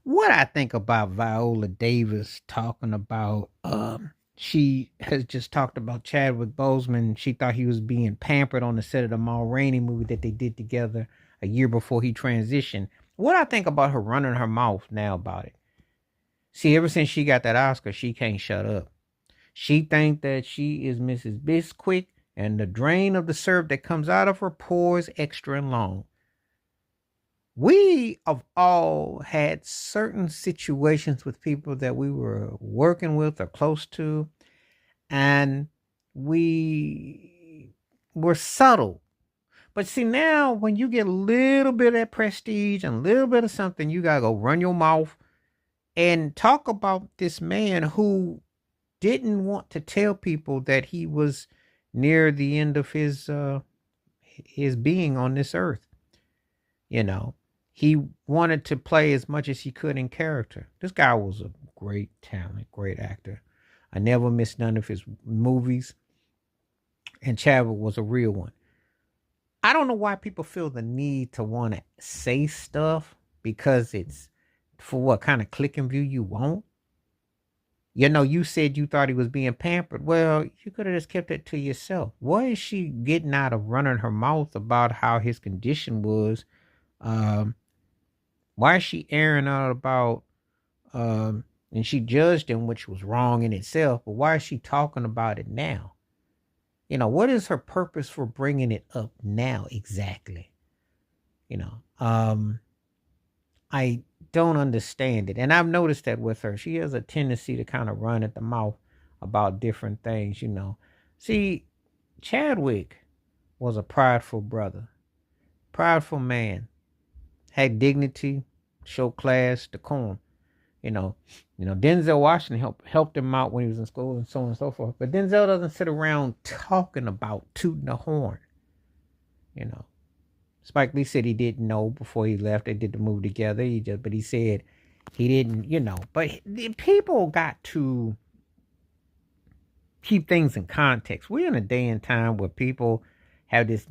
what I think about Viola Davis talking about she has just talked about Chadwick Boseman. She thought he was being pampered on the set of the Ma Rainey movie that they did together a year before he transitioned. What I think about her running her mouth now about it. See, ever since she got that Oscar, she can't shut up. She think that she is Mrs. Bisquick, and the drain of the syrup that comes out of her pores extra and long. We have all had certain situations with people that we were working with or close to, and we were subtle. But see, now when you get a little bit of that prestige and a little bit of something, you gotta go run your mouth and talk about this man who didn't want to tell people that he was near the end of his being on this earth. You know, he wanted to play as much as he could in character. This guy was a great talent, great actor. I never missed none of his movies, and Chadwick was a real one. I don't know why people feel the need to want to say stuff because it's for what kind of click and view you want. You know, you said you thought he was being pampered. Well, you could have just kept it to yourself. What is she getting out of running her mouth about how his condition was? Um, why is she airing out about and she judged him, which was wrong in itself, but why is she talking about it now? You know, what is her purpose for bringing it up now exactly? You know, I don't understand it. And I've noticed that with her. She has a tendency to kind of run at the mouth about different things, you know. See, Chadwick was a prideful brother, prideful man, had dignity, showed class, decorum. You know, Denzel Washington helped him out when he was in school and so on and so forth. But Denzel doesn't sit around talking about tooting the horn. You know, Spike Lee said he didn't know before he left. They did the movie together. But he said he didn't. You know, but the people got to keep things in context. We're in a day and time where people have this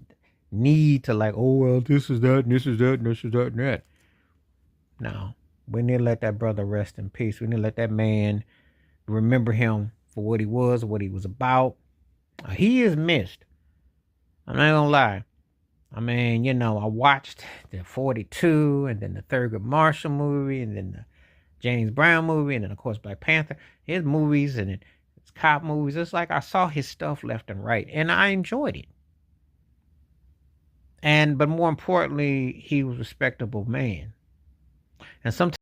need to like, oh well, this is that, and this is that, and this is that, and that. No, we need to let that brother rest in peace. We need to let that man remember him for what he was, what he was about. He is missed. I'm not gonna lie. I mean, you know, I watched the 42 and then the Thurgood Marshall movie and then the James Brown movie and then, of course, Black Panther. His movies and his cop movies. It's like I saw his stuff left and right and I enjoyed it. But more importantly, he was a respectable man. And sometimes